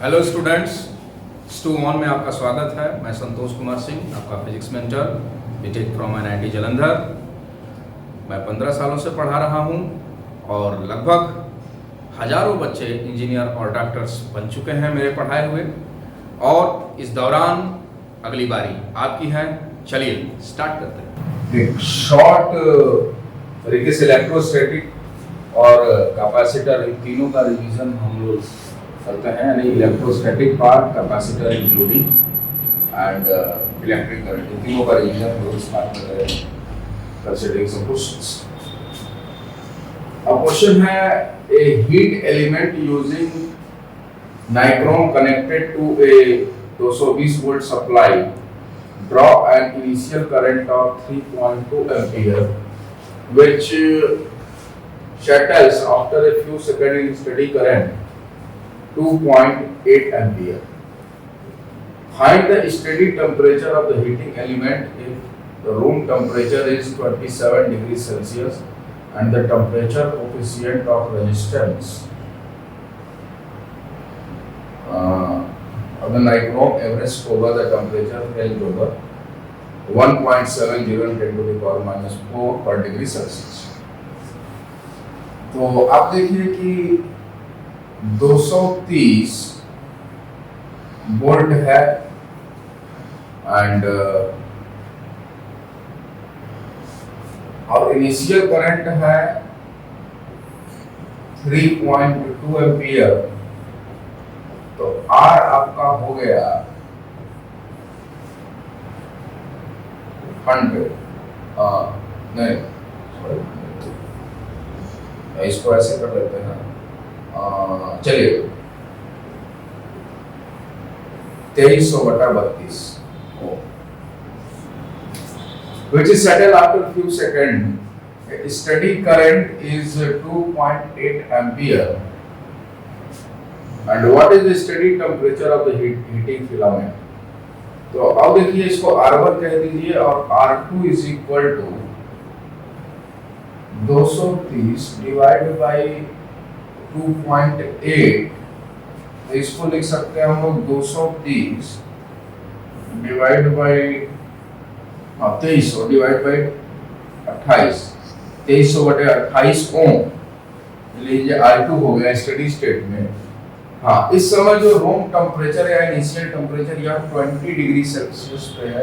Hello students, stew on में आपका स्वागत है। मैं संतोष कुमार सिंह, आपका physics mentor, BTech from NIT Jalandhar. मैं 15 सालों से पढ़ा रहा हूं और लगभग हजारों बच्चे इंजीनियर और डॉक्टर्स बन चुके हैं मेरे पढ़ाए हुए। और इस दौरान अगली बारी आपकी है। चलिए स्टार्ट करते हैं। एक शॉर्ट तरीके से इलेक्ट्रोस्टैटिक और कैपेसिटर इन तीनों का रिवीजन हम लोग करते हैं, यानी electrostatic part, capacitor including and electric current, इन तीनों का रिवीजन हम लोग स्टार्ट कर रहे हैं। Considering some questions. अब क्वेश्चन है, a heat element using nichrome connected to a 220 volt supply draw an initial current of 3.2 ampere which shuttles after a few seconds in steady current 2.8 ampere. Find the steady temperature of the heating element if the room temperature is 27 degrees Celsius and the temperature coefficient of resistance of the nichrome Everest over the temperature held over 1.70 and 10 to the power minus 4 per degree Celsius. तो आप देखिए कि 230 volt है and और initial current है 3.2 ampere. तो R आपका हो गया 100। नहीं सॉरी, इसको ऐसे कर लेते हैं। चलिए 2300/32 which is settled after few seconds. Steady current is 2.8 ampere. And what is the steady temperature of the heating filament? तो अब देखिए, इसको R1 कह दीजिए और R2 is equal to 230 divided by 2.8। तो इसको लिख सकते हैं हम लोग 230 डिवाइड बाई 2300 डिवाइड बाई 28, 2300/28 ओम लीजिए। R2 हो गया स्टेडी स्टेट में। हाँ, इस समय जो रूम टेम्परेचर या इनिशियल टेम्परेचर यह 20 डिग्री सेल्सियस पे है,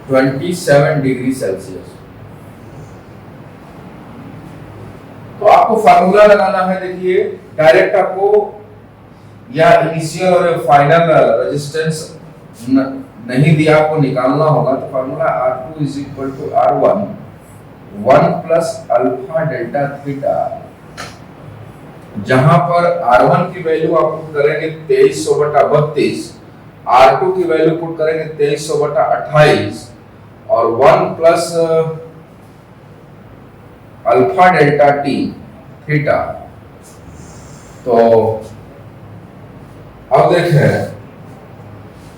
27 डिग्री सेल्सियस। तो आपको फार्मूला लगाना है। देखिए डायरेक्ट आपको या इनिशियल और फाइनल रेजिस्टेंस नहीं दिया, आपको निकालना होगा। तो formula R2 is equal to R1 1 plus alpha delta theta, जहां पर R1 की वैल्यू आप पुट करेंगे 2300/32, R2 की वैल्यू पुट करेंगे 2300/28 और 1 plus alpha delta T theta. तो अब देखें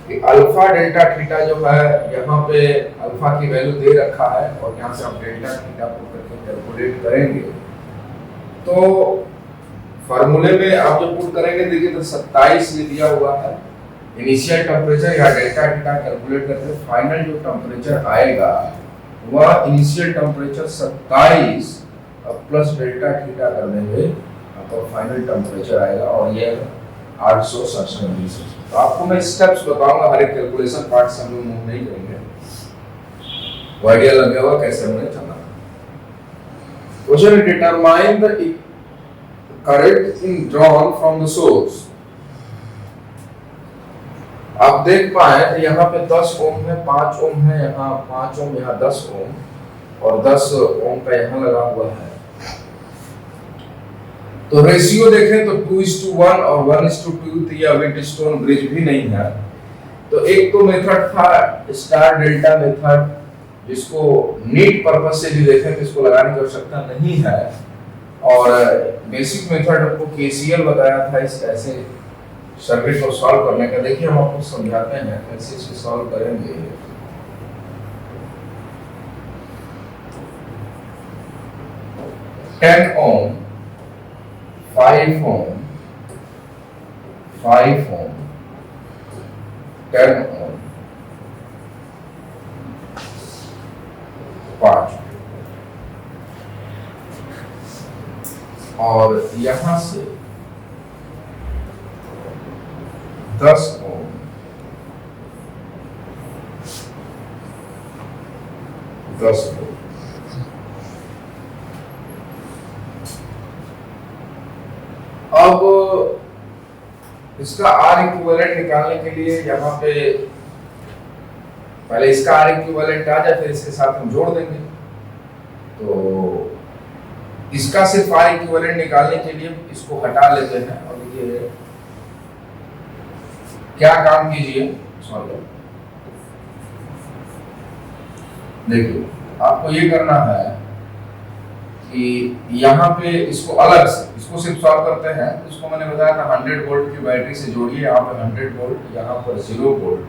कि अल्फा डेल्टा थीटा जो है, यहाँ पे अल्फा की वैल्यू दे रखा है और यहाँ से आप डेल्टा थीटा पुट करके कैलकुलेट करेंगे। तो फार्मूले में आप जो पुट करेंगे, देखिए तो 27 ये दिया हुआ है इनिशियल टेम्परेचर, या डेल्टा थीटा कैलकुलेट करके फाइनल जो टेम्परेचर आएगा वह initial temperature 27 plus delta theta कर देंगे तो फाइनल टेम्परेचर आएगा और ये 867 डिग्री सेल्सियस। तो आपको मैं स्टेप्स बताऊंगा, हर एक कैलकुलेशन पार्ट से हम लोग मूव नहीं करेंगे। वो आइडिया लग गया होगा कैसे हमने चलना है। Question, determine the current in drawn from the source. आप देख पाए तो यहाँ पे 10 ओम है, 5 ओम है, यहाँ 5 ओम, यहाँ 10 ओम और 10 ओम का यहाँ लगा हुआ है। तो रेशियो देखें तो 2:1 और 1:2, तो यह व्हीटस्टोन ब्रिज भी नहीं है। तो एक तो मेथड था स्टार डेल्टा मेथड, जिसको नीट पर्पस से भी देखें तो इसको लगाने की आवश्यकता नहीं है। और बेसिक मेथड आपको केसीएल बताया था इस ऐसे सर्किट को सॉल्व करने का। देखिए हम आपको समझाते हैं कैसे इसे सॉल्व करेंगे। 10 ohm, 5 ohm, 5 ohm, 10 ohm, 5, और यहां से 10 ओम, 10 ओम। अब इसका आर इक्विवेलेंट निकालने के लिए यहाँ पे पहले इसका आर इक्विवेलेंट आ जाए, फिर इसके साथ हम जोड़ देंगे। तो इसका सिर्फ आर इक्विवेलेंट निकालने के लिए इसको हटा लेते हैं और देखिए क्या काम कीजिए, सॉल्व। देखिए आपको ये करना है कि यहाँ पे इसको अलग से, इसको सिर्फ सॉल्व करते हैं। इसको मैंने बताया था 100 वोल्ट की बैटरी से जोड़िए, यहाँ पे 100 वोल्ट, यहाँ पर 0 वोल्ट।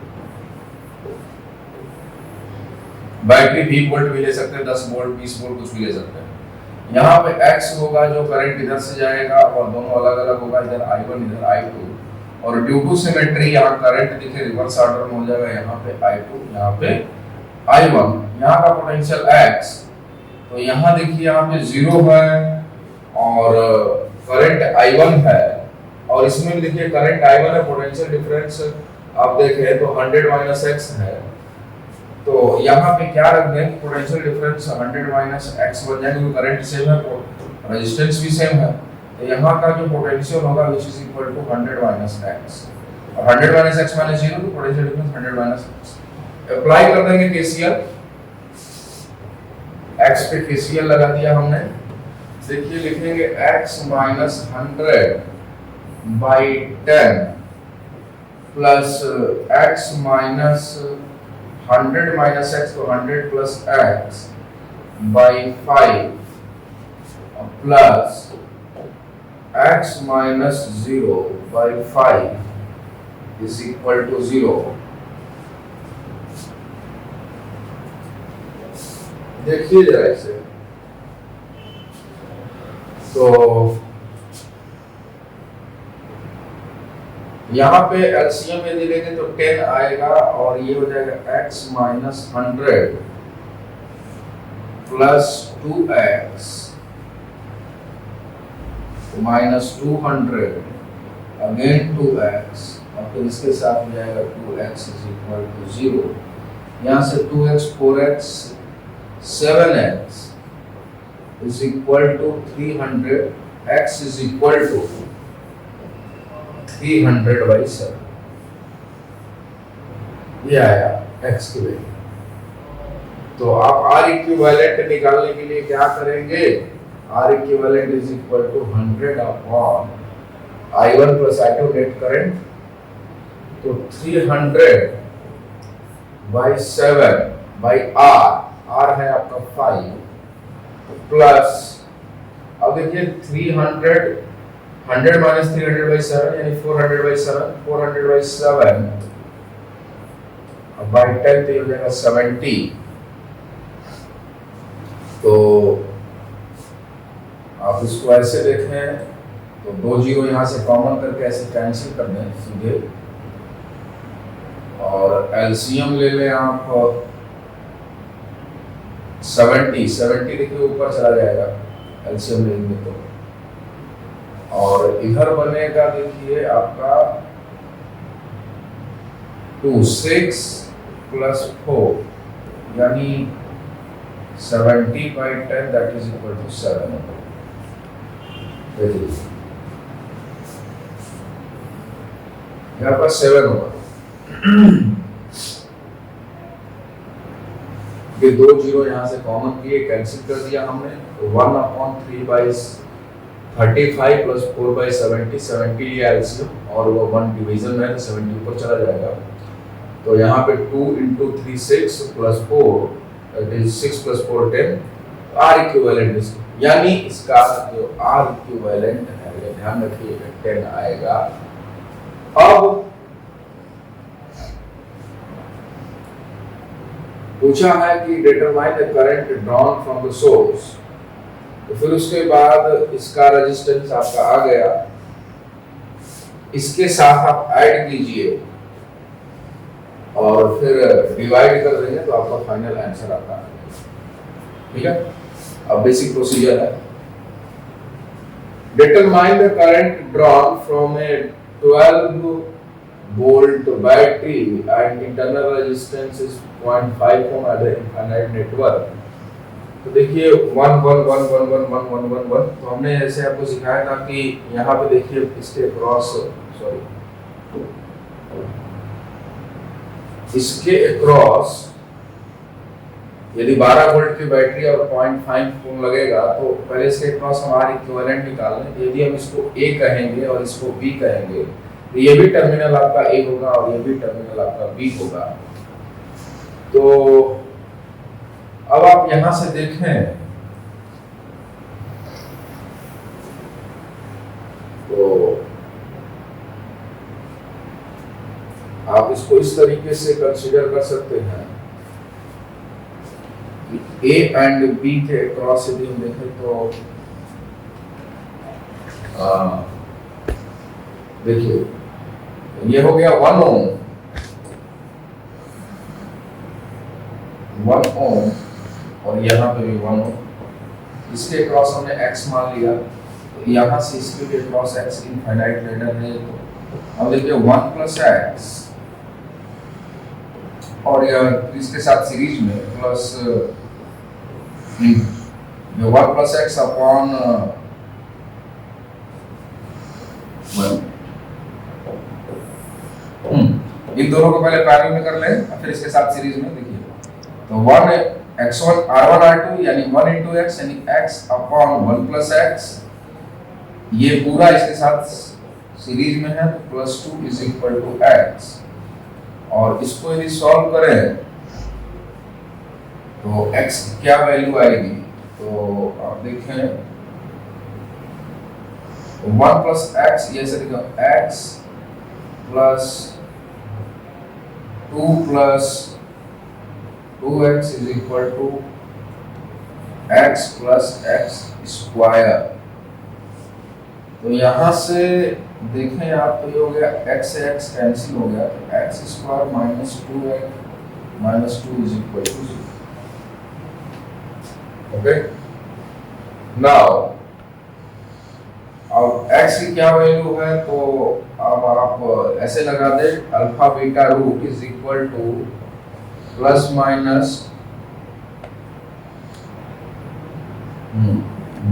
बैटरी 20 वोल्ट भी ले सकते हैं, 10 वोल्ट, 20 वोल्ट, कुछ भी ले सकते हैं। यहाँ पे X होगा जो करंट इधर से जाएगा और दोनों अलग अलग होगा, इधर I1 इधर I2, और ड्यू टू सिमेट्री यहाँ करंट देखिए रिवर्स ऑर्डर में हो जाएगा, यहाँ पे I2 यहाँ पे I1। यहाँ का पोटेंशियल X, तो यहाँ देखिए यहाँ पे 0 है और करंट I1 है, और इसमें भी देखिए करंट I1 है, पोटेंशियल डिफरेंस आप देखें तो 100 माइनस X है। तो यहाँ पे क्या रख दें, पोटेंशियल डिफरेंस 100 माइनस X बन जाएगा, क्योंकि करंट सेम है, रेजिस्टेंस भी सेम है। तो यहाँ का जो पोटेंशियल होगा which is equal to 100 minus X, और 100 माइनस X माइनस 0 तो potential difference 100 minus X। Apply कर देंगे KCL, X पे KCL लगा दिया हमने। देखिए लिखेंगे X minus 100 by 10 plus X minus 100 minus X, तो 100 plus X by 5 plus X minus 0 by 5 is equal to 0। देखिए जरा इसे, तो यहाँ पे एलसीएम यदि लेंगे तो 10 आएगा, और ये हो जाएगा x minus 100 plus 2x minus 200 again 2x, और फिर इसके साथ हो जाएगा 2x इज इक्वल टू 0। यहाँ से 2x 4x 7x is equal to 300, x is equal to 300 by 7। ये आया x की वैल्यू। तो आप R इक्विवेलेंट निकालने के लिए क्या करेंगे, R equivalent is equal to 100 upon I1 plus I2 net current, तो 300 by 7 by R है आपका 5 प्लस, अब देखिए 300 100 माइनस 300 बाई 7 यानी 400 बाई 7, 400 बाई 7 अब बाई 10 तो हो जाएगा 70। तो आप इसको ऐसे देखें तो 2 जीरो यहाँ से कॉमन करके ऐसे कैंसिल कर दें सीधे, और एलसीएम ले लें आप 70 देखिए ऊपर चला जाएगा एलसीएम लेंगे तो, और इधर बनेगा देखिए आपका 6 प्लस 4 यानी 70 by 10 that is equal to 7। यहाँ पर 7 होगा, ये 2 जीरो यहाँ से कॉमन किए, कैंसिल कर दिया हमने, तो 1/3 बाई 35 प्लस 4 बाई 70, 70 लिया एलसीएम, और वो 1 डिवीजन में है तो 70 ऊपर चला जाएगा। तो यहाँ पे 2 into 3 6 plus 4 that is 6 plus 4 10, R equivalent, यानी इसका जो आर इक्विवेलेंट है ध्यान रखिएगा 10 आएगा। अब पूछा है कि determine the current drawn from the source, तो फिर उसके बाद इसका रेजिस्टेंस आपका आ गया, इसके साथ आप ऐड कीजिए और फिर डिवाइड कर देंगे तो आपका फाइनल आंसर आता है। ठीक है, अब बेसिक प्रोसीजर है। Determine the current drawn from a 12 volt battery and internal resistance is 0.5 ohm at the infinite network. तो देखिए 1 1 1 1 1 1 1 1 1, तो हमने ऐसे आपको सिखाया था कि यहाँ पे देखिए इसके क्रॉस, सॉरी इसके अक्रॉस यदि 12 वोल्ट की बैटरी और 0.5 ओम लगेगा तो पहले इसके अक्रॉस हमारी इक्विवेलेंट निकाल लें। यदि हम इसको A कहेंगे और इसको B कहेंगे तो ये भी टर्मिनल आपका A होगा और ये भी टर्मिनल आपका B होगा। तो अब आप यहां से देखें तो आप इसको इस तरीके से कंसीडर कर सकते हैं कि A एंड B के अक्रॉस यदि हम देखें तो देखिए ये हो गया 1 ओम, 1 ओम और यहाँ पे भी 1 ओम। इसके अक्रॉस हमने x मान लिया, तो यहाँ से इसके भी अक्रॉस x इनफाइनाइट लेटर है। अब देखिए 1 प्लस x और इसके साथ सीरीज में प्लस 1 प्लस x अपॉन 1। इन दोनों को पहले पैरेलल में कर लें और फिर इसके साथ सीरीज में देखिए तो 1 x1 r1 r2 यानी 1 into x यानी x अपॉन 1 प्लस x, ये पूरा इसके साथ सीरीज में है तो +2 इज इक्वल टू x। और इसको यदि सॉल्व करें तो x की क्या वैल्यू आएगी, तो आप देखें 1 प्लस x, ये से देखो x plus 2 plus 2x is equal to x plus x square. तो यहां से देखें आप तो ये हो गया x से x कैंसिल हो गया, तो x square minus 2x minus 2 is equal to 0। Okay, now अब x की क्या वैल्यू है तो अब आप ऐसे लगा दे alpha beta root is equal to plus minus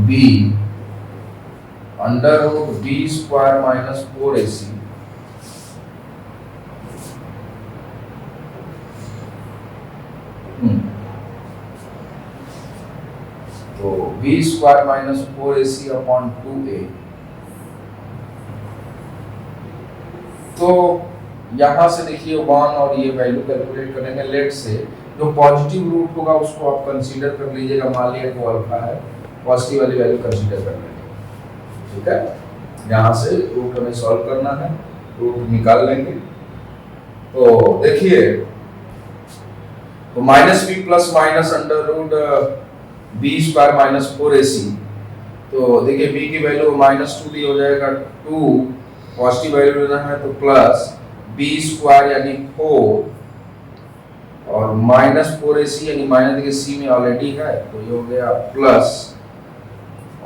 b under root b square minus 4ac तो b square minus 4ac upon 2a। तो यहां से देखिए 1 और ये वैल्यू कैलकुलेट करेंगे। लेट से जो पॉजिटिव रूट होगा उसको आप कंसीडर कर लीजिएगा, मान लिया वो अल्फा है, पॉजिटिव वाली वैल्यू कंसीडर कर लेंगे। ठीक है, यहां से रूट हमें सॉल्व करना है, रूट निकाल लेंगे। तो देखिए तो minus B plus minus under root B square minus 4ac, तो देखिए b की वैल्यू माइनस 2 दी हो जाएगा, 2 पॉजिटिव वैल्यू लेना है तो प्लस b स्क्वायर यानी 4 और माइनस 4ac यानी माइनस देखिए c में ऑलरेडी है तो ये हो गया प्लस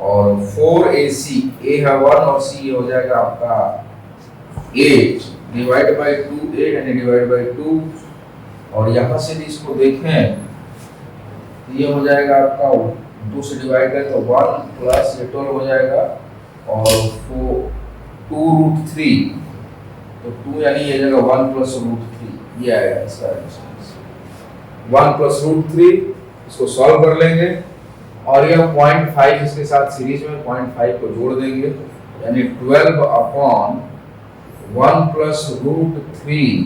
और 4ac, a है 1 और c हो जाएगा आपका 8 डिवाइड बाय 2, 8 यानी डिवाइड बाय 2। और यहाँ से भी इसको देखें तो ये हो जाएगा आपका 2 से डिवाइड करें तो 1 प्लस ये 12 हो जाएगा और 2 रूट 3 तो 2 यानी ये जगह 1 प्लस रूट 3 ये आएगा इसका रेजिस्टेंस 1 प्लस रूट 3। इसको सॉल्व कर लेंगे और ये 0.5 इसके साथ सीरीज में 0.5 को जोड़ देंगे यानी 12 अपॉन 1 प्लस रूट 3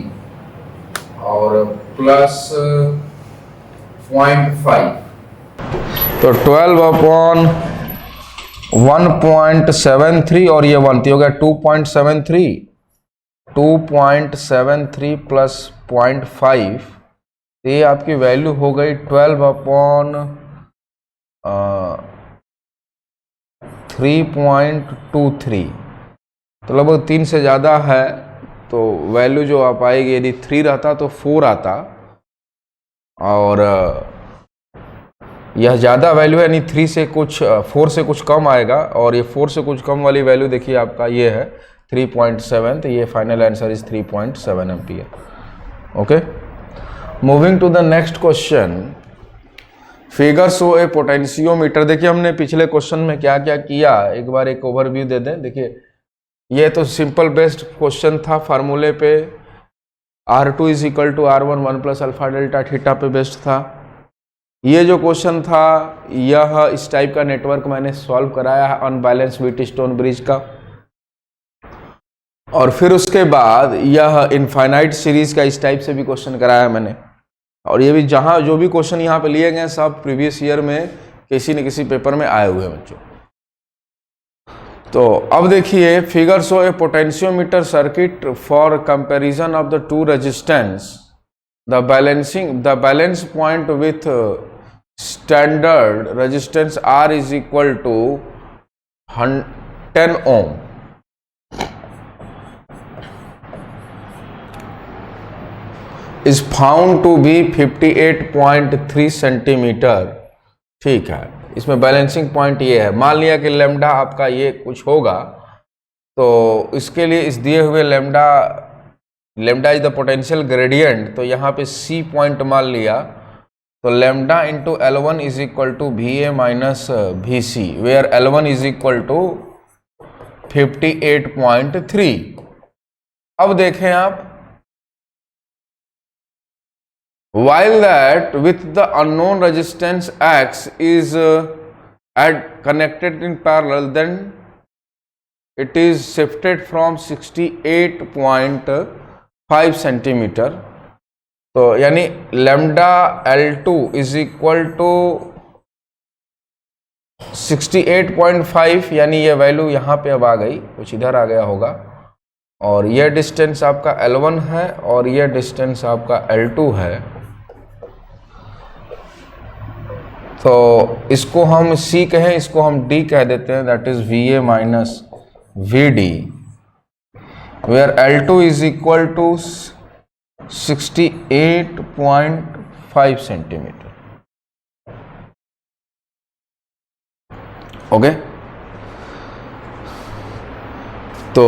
और प्लस 0.5 तो 12 अपॉन 1.73 और ये 1 हो गया 2.73 प्लस 0.5, ये आपकी वैल्यू हो गई 12 अपॉन 3.23, तो लगभग 3 से ज़्यादा है, तो वैल्यू जो आप आएगी, यदि 3 रहता तो 4 आता, और यह ज़्यादा वैल्यू है, यानी 4 से कुछ कम आएगा, और ये 4 से कुछ कम वाली वैल्यू देखिए आपका ये है 3.7, तो ये final answer is 3.7 ampere. Okay, moving to the next question. Figure show a potentiometer. देखिए हमने पिछले क्वेश्चन में क्या क्या किया, एक बार एक ओवरव्यू दे दें। देखिए ये तो सिंपल बेस्ड क्वेश्चन था, फार्मूले पे R2 is equal to R1 1 plus alpha delta theta पे बेस्ड था। ये जो क्वेश्चन था यह इस टाइप का नेटवर्क मैंने सॉल्व कराया है अनबैलेंस व्हीटस्टोन ब्रिज का, और फिर उसके बाद यह इनफाइनाइट सीरीज का इस टाइप से भी क्वेश्चन कराया मैंने। और ये भी जो भी क्वेश्चन यहाँ पे लिए गए सब प्रीवियस ईयर में किसी न किसी पेपर में आए हुए हैं बच्चों। तो अब देखिए figure show a potentiometer circuit for comparison of the two resistance, the balance point with standard resistance R is equal to 10 ohm. Is found to be 58.3 centimetre. ठीक है, इसमें बैलेंसिंग पॉइंट ये है, मान लिया कि लेमडा आपका ये कुछ होगा, तो इसके लिए इस दिए हुए lambda is the potential gradient, तो यहाँ पे C पॉइंट मान लिया, तो lambda into L1 is equal to VA minus VC, where L1 is equal to 58.3। अब देखें आप, while that with the unknown resistance X is connected in parallel, then it is shifted from 68.5 centimetre. तो यानी lambda L2 is equal to 68.5, यानी ये value यहाँ पे अब आ गई, कुछ इधर आ गया होगा, और यह डिस्टेंस आपका L1 है और यह डिस्टेंस आपका L2 है। तो इसको हम C कहें, इसको हम D कह देते हैं, that is VA minus VD, where L2 is equal to 68.5 centimetre. Okay, तो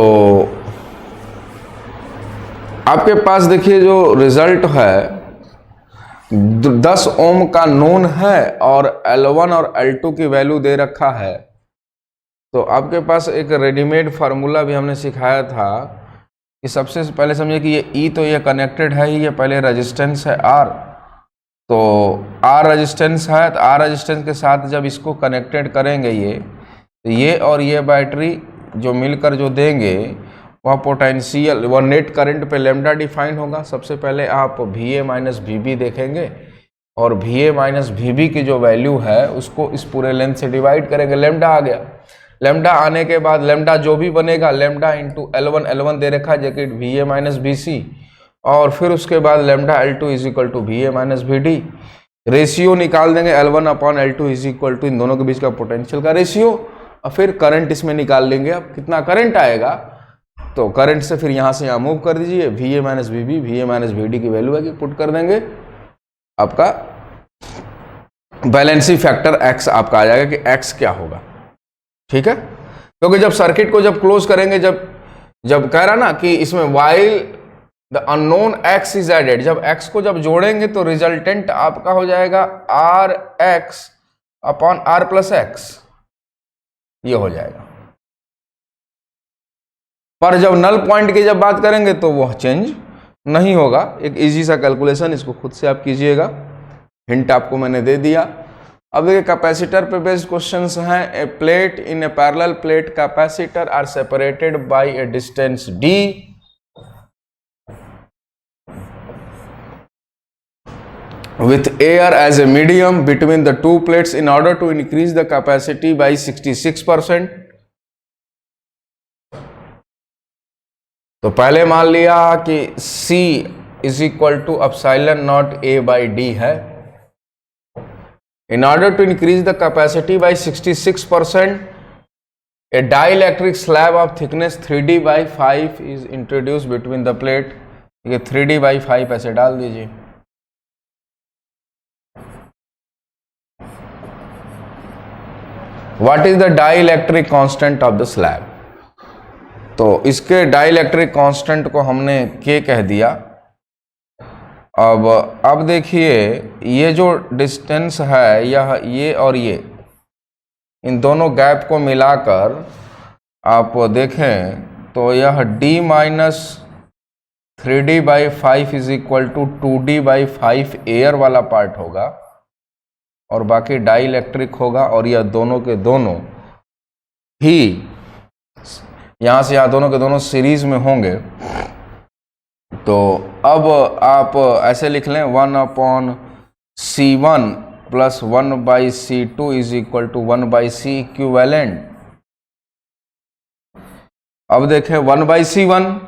आपके पास देखिए जो रिजल्ट है 10 ओम का नोन है और L1 और L2 की वैल्यू दे रखा है। तो आपके पास एक रेडीमेड फार्मूला भी हमने सिखाया था कि सबसे पहले समझिए कि ये E तो ये कनेक्टेड है ही, ये पहले रेजिस्टेंस है R, तो R रेजिस्टेंस है, तो R रेजिस्टेंस के साथ जब इसको कनेक्टेड करेंगे तो ये और ये बैटरी जो मिलकर जो देंगे वह पोटेंशियल, वह नेट करंट पे लेमडा डिफाइन होगा। सबसे पहले आप VA माइनस VB देखेंगे और VA माइनस VB की जो वैल्यू है उसको इस पूरे लेंथ से डिवाइड करेंगे, लेमडा आ गया। लेमडा आने के बाद लेमडा जो भी बनेगा लेमडा इंटू L1 दे रखा है जैकेट VA माइनस VC, और फिर उसके बाद lambda L2 is equal to VA minus VD। Ratio निकाल देंगे L1 upon L2 is equal to इन दोनों के बीच का पोटेंशियल का रेशियो, और फिर करंट इसमें निकाल लेंगे। अब कितना करंट आएगा, तो करंट से फिर यहाँ से यहाँ मूव कर दीजिए, VA minus VB, VA minus VD की वैल्यू है कि पुट कर देंगे, आपका बैलेंसिंग फैक्टर X आपका आ जाएगा कि X क्या होगा। ठीक है, क्योंकि जब सर्किट को जब क्लोज करेंगे, जब कह रहा ना कि इसमें while the unknown X is added, जब X को जब जोड़ेंगे तो रिजल्टेंट आपका हो जाएगा RX upon R plus X, ये हो जाएगा। पर जब नल पॉइंट की जब बात करेंगे तो वह चेंज नहीं होगा। एक इजी सा कैलकुलेशन, इसको खुद से आप कीजिएगा, हिंट आपको मैंने दे दिया। अब देखिए कैपेसिटर पे बेस्ड क्वेश्चंस हैं। A plate in a parallel plate capacitor are separated by a distance D with air as a medium between the two plates in order to increase the capacity by 66%। तो पहले मान लिया कि C is equal to epsilon not A by D है। In order to increase the capacity by 66%, A dielectric slab of thickness 3d/5 is introduce between the plate. ये 3d/5 ऐसे डाल दीजिए। What is the dielectric constant of the slab? तो इसके dielectric constant को हमने K कह दिया। अब देखिए ये जो डिस्टेंस है यह ये और ये, इन दोनों गैप को मिलाकर आप देखें तो यह d minus 3d/5 is equal to 2d/5 air वाला पार्ट होगा और बाकी डाइलेक्ट्रिक होगा, और यह दोनों के दोनों ही यहाँ से यहाँ दोनों के दोनों सीरीज में होंगे। तो अब आप ऐसे लिख लें 1/C1 plus 1/C2 is equal to 1/C equivalent. अब देखें 1/C1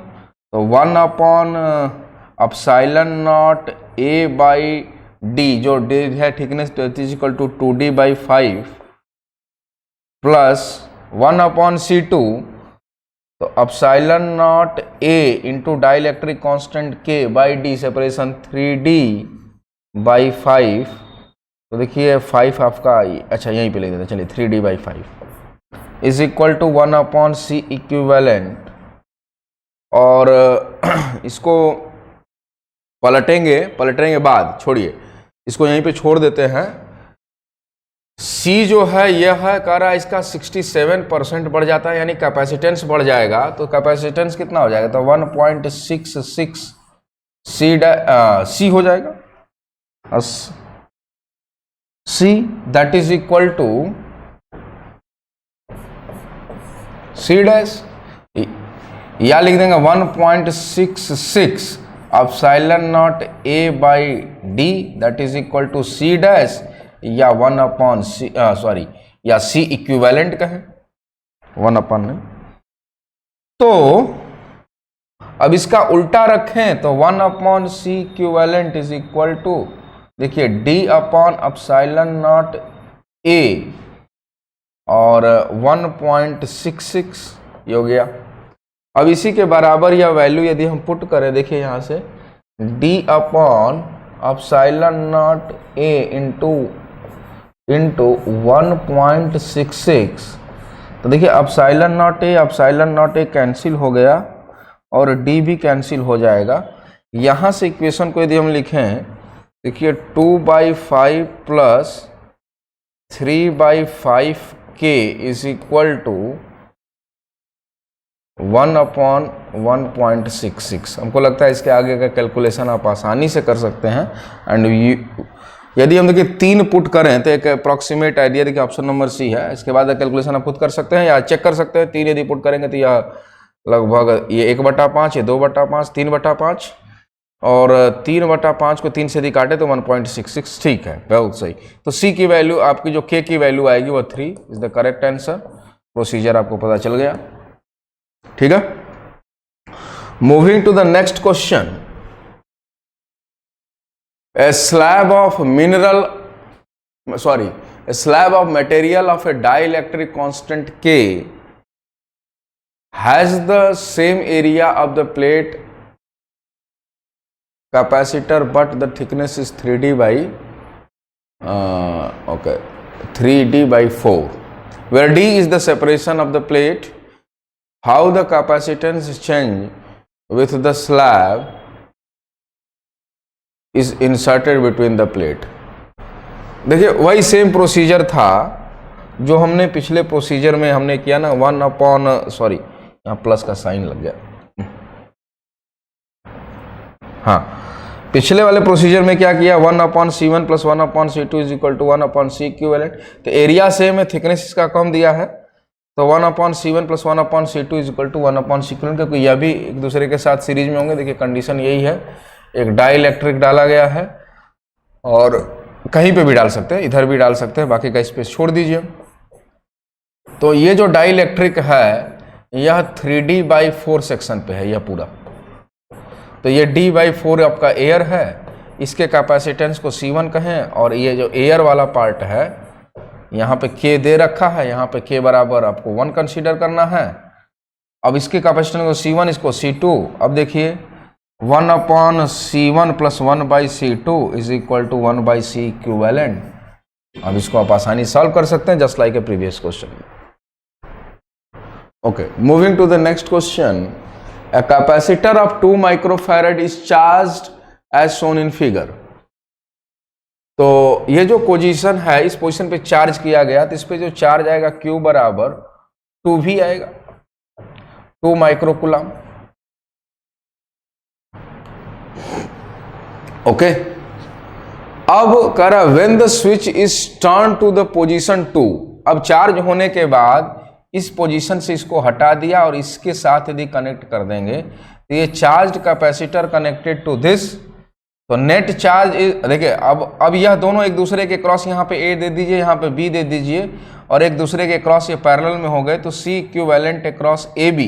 तो 1/ε0 A/d जो d है thickness is equal to 2d/5 plus 1/C2 तो ε0 A into dielectric constant K/d separation 3d/5। तो देखिए 5 आपका अच्छा यहीं पे लिख देते, चलिए 3d/5 is equal to 1/C equivalent. और इसको पलटेंगे बाद, छोड़िए इसको यहीं पे छोड़ देते हैं। C जो है यह है कह रहा है इसका 67% बढ़ जाता है, यानी कैपेसिटेंस बढ़ जाएगा। तो कैपेसिटेंस कितना हो जाएगा? तो 1.66 C हो जाएगा। C that is equal to C dash, या लिख देंगे 1.66 ε0 A/d that is equal to C dash, या 1/C या C इक्विवेलेंट कहें, 1/ नहीं। तो अब इसका उल्टा रखें तो 1/C equivalent is equal to देखिए d/ε0 A और 1.66 ये हो गया। अब इसी के बराबर यह वैल्यू यदि हम पुट करें, देखिए यहाँ से d/ε0 A इंटू 1.66, तो देखिए ε0 A कैंसिल हो गया और d भी कैंसिल हो जाएगा। यहाँ से इक्वेशन को यदि हम लिखें, देखिए 2/5 plus 3/5K is equal to 1/1.66। हमको लगता है इसके आगे का कैलकुलेशन आप आसानी से कर सकते हैं। एंड यदि हम देखिए 3 पुट करें तो एक अप्रॉक्सीमेट आइडिया, देखिए ऑप्शन नंबर C है। इसके बाद कैलकुलेशन आप खुद कर सकते हैं या चेक कर सकते हैं। 3 यदि पुट करेंगे तो यह लगभग ये 1/5, ये 2/5, 3/5 और 3/5 को 3 से यदि काटे तो 1.66, ठीक है, बहुत सही। तो C की वैल्यू आपकी जो K की वैल्यू आएगी वो 3 is the correct answer. Procedure आपको पता चल गया, ठीक है। Moving to the next question. A slab of material of a dielectric constant K has the same area of the plate capacitor, but the thickness is 3d/4, where d is the separation of the plate. How the capacitance change with the slab is inserted between the plate? देखिए वही same procedure था जो हमने पिछले procedure में हमने किया ना, यहाँ प्लस का साइन लग गया। हाँ, पिछले वाले प्रोसीजर में क्या किया, 1/C1 plus 1/C2 is equal to 1/C equivalent. तो एरिया सेम है, थिकनेस इसका कम दिया है, तो 1/C1 plus 1/C2 is equal to 1/C equivalent, क्योंकि यह भी एक दूसरे के साथ सीरीज में होंगे। देखिए कंडीशन यही है, एक डाइलेक्ट्रिक डाला गया है और कहीं पे भी डाल सकते हैं, इधर भी डाल सकते हैं, बाकी का स्पेस छोड़ दीजिए। तो ये जो डाइलेक्ट्रिक है यह 3d/4 सेक्शन पे है, यह पूरा। तो ये d/4 आपका एयर है, इसके कैपेसिटेंस को C1 कहें, और ये जो एयर वाला पार्ट है यहाँ पे K दे रखा है, यहाँ पे K बराबर आपको 1 कंसीडर करना है। अब इसके कैपेसिटेंस को C1, इसको C2। अब देखिए 1/C1 + 1/C2 is equal to 1/C equivalent. अब इसको आप आसानी सॉल्व कर सकते हैं just like a previous question. Okay, moving to the next question. A capacitor of 2 microfarad is charged as shown in figure। तो ये जो पोजीशन है, इस पोजीशन पे चार्ज किया गया, तो इस पे जो चार्ज आएगा Q बराबर 2V आएगा, 2 माइक्रोकुलम। ओके, अब कह रहा when the switch is turn to the position 2। अब चार्ज होने के बाद इस पोजीशन से इसको हटा दिया और इसके साथ यदि कनेक्ट कर देंगे तो ये charge capacitor connected to this, तो नेट चार्ज देखिए अब यह दोनों एक दूसरे के क्रॉस, यहाँ पे A दे दीजिए, यहाँ पे B दे दीजिए, और एक दूसरे के क्रॉस ये पैरेलल में हो गए, तो C equivalent across AB,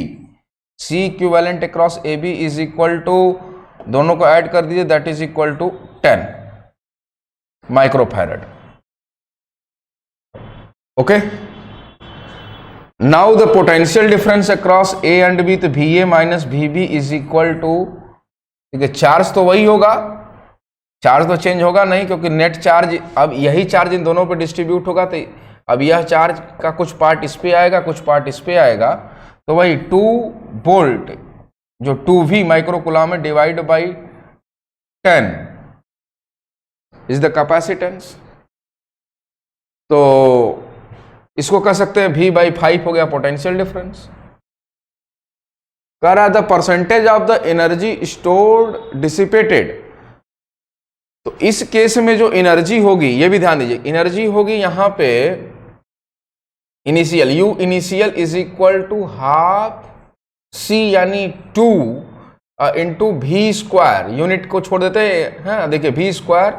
C equivalent across AB is equal to, दोनों को ऐड कर दीजिए, that is equal to 10 microfarad. Okay, now the potential difference across A and B, तो VA minus VB is equal to, ठीक है, charge तो वही होगा, चार्ज तो चेंज होगा नहीं, क्योंकि नेट चार्ज, अब यही चार्ज इन दोनों पे डिस्ट्रीब्यूट होगा, तो अब यह चार्ज का कुछ पार्ट इस पे आएगा, कुछ पार्ट इस पे आएगा, तो वही 2 वोल्ट जो 2V माइक्रोकुलम है divide by 10 is the capacitance. तो इसको कह सकते हैं V/5 हो गया पोटेंशियल डिफरेंस। कह रहा the percentage of the energy stored dissipated. तो इस केस में जो एनर्जी होगी, ये भी ध्यान दीजिए, एनर्जी होगी यहां पे initial, U initial is equal to half C यानी 2 इंटू V², यूनिट को छोड़ देते हैं, देखिए V²,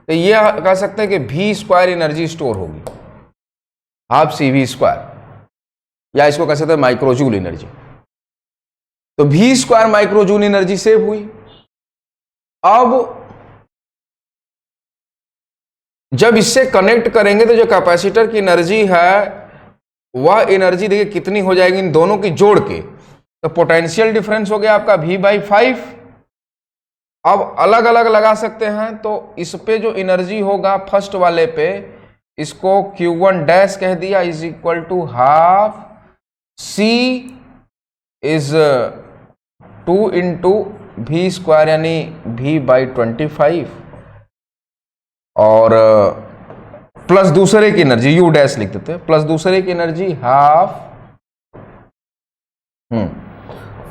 तो ये कह सकते हैं कि V² एनर्जी स्टोर होगी, हाफ CV², या इसको कह सकते हैं माइक्रोजूल एनर्जी। तो V² माइक्रोजूल एनर्जी सेव हुई। अब जब इससे कनेक्ट करेंगे तो जो कैपेसिटर की एनर्जी है वह एनर्जी देखिए कितनी हो जाएगी इन दोनों की जोड़ के, तो पोटेंशियल डिफरेंस हो गया आपका V/5। अब अलग अलग लगा सकते हैं, तो इस पे जो एनर्जी होगा फर्स्ट वाले पे, इसको Q1 डैश कह दिया is equal to half C is 2 into V² यानी V/25, और प्लस दूसरे की एनर्जी U डैश लिख देते हैं, प्लस दूसरे की energy half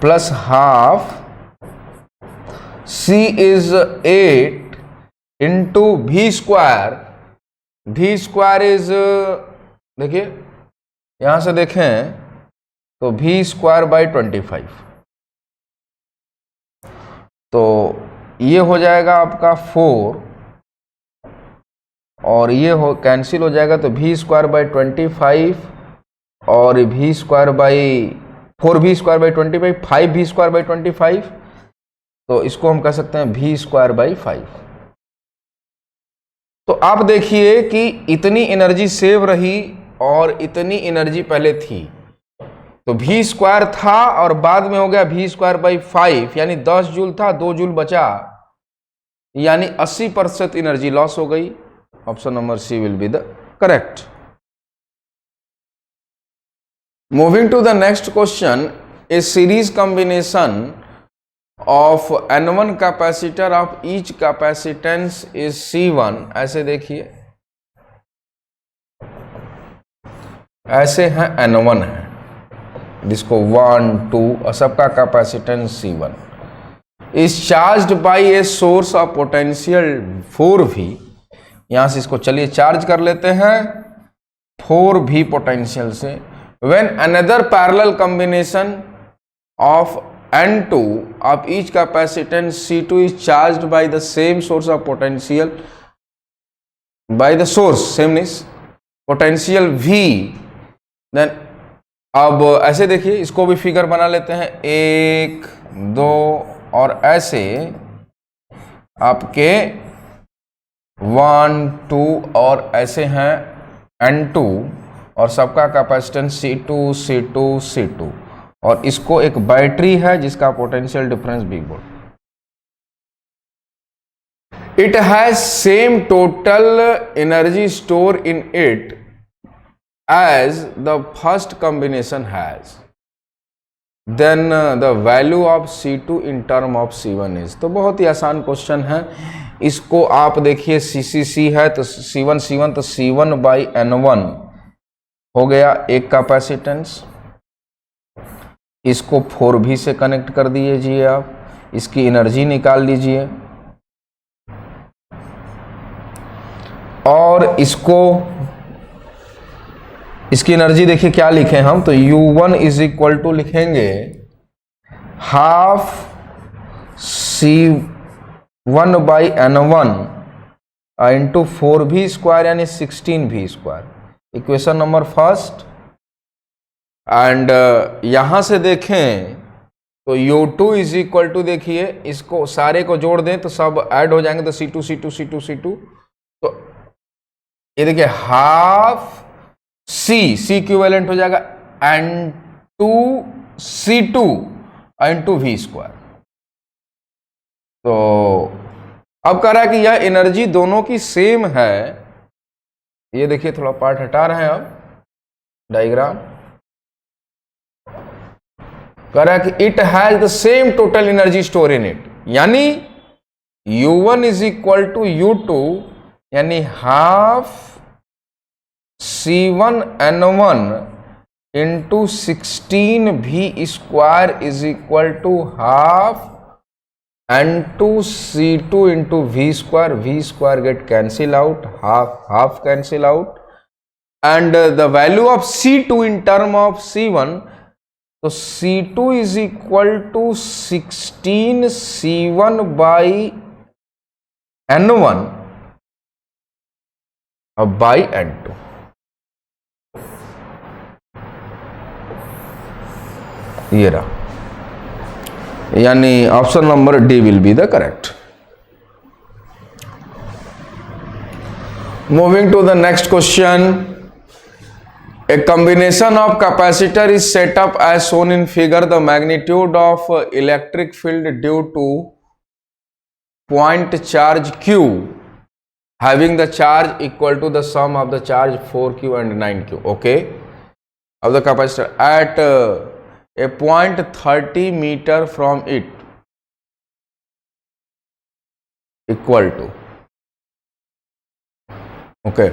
plus half C is 8 into V², V² is, देखिए यहां से देखें तो V²/25, तो ये हो जाएगा आपका 4, और ये हो कैंसिल हो जाएगा, तो V²/25 और V²/4V²/25, 5V²/25, तो इसको हम कह सकते हैं V²/5। तो आप देखिए कि इतनी एनर्जी सेव रही और इतनी एनर्जी पहले थी, तो V² था और बाद में हो गया V²/5, यानी 10 जूल था, 2 जूल बचा, यानी 80% एनर्जी लॉस हो गई। Option number C will be the correct. Moving to the next question, a series combination of N1 capacitor of each capacitance is C1। ऐसे देखिए, ऐसे हैं N1 है जिसको 1 2 और सबका capacitance C1 is charged bye a source of potential 4V। यहां से इसको चलिए चार्ज कर लेते हैं 4V पोटेंशियल से। When another parallel combination of N2 of each capacitance C2 is charged by the same source of potential, by the source same is potential V, then अब ऐसे देखिए, इसको भी फिगर बना लेते हैं, 1 2 और ऐसे आपके 1 2 और ऐसे हैं N2 और सबका कैपेसिटेंस C2 C2 C2 और इसको एक बैटरी है जिसका potential difference big volt. It has same total energy store in it as the first combination has. Then the value of C2 in term of C1 is। तो बहुत ही आसान question है। इसको आप देखिए CCC है तो C1 C1 तो C1 बाई N1 हो गया एक कैपेसिटेंस। इसको 4V से कनेक्ट कर दीजिए आप, इसकी एनर्जी निकाल लीजिए और इसकी एनर्जी देखिए क्या लिखें हम, तो U1 इज इक्वल टू लिखेंगे half C1 by N1 into 4V square यानी 16V square, equation number first. And यहां से देखें तो U2 इज इक्वल टू, देखिए इसको सारे को जोड़ दें तो सब ऐड हो जाएंगे, तो C2 C2 C2 C2, तो ये देखिए हाफ C इक्विवेलेंट हो जाएगा N2 C2 into V square. तो अब कह रहा है कि यह एनर्जी दोनों की सेम है। ये देखिए थोड़ा पार्ट हटा रहे हैं अब डायग्राम। कह रहा है कि it has the same total energy store in it, यानी U1 is equal to U2 यानी half C1 N1 into 16V square is equal to half N2 C2 into V square get cancel out, half cancel out, and the value of C2 in term of C1, तो C2 is equal to 16 C1 by N1 by N2। ये रहा, यानी option number D will be the correct. Moving to the next question, a combination of capacitor is set up as shown in figure. The magnitude of electric field due to point charge Q having the charge equal to the sum of the charge 4Q and 9Q, okay, of the capacitor at a point 30 meter from it equal to, okay,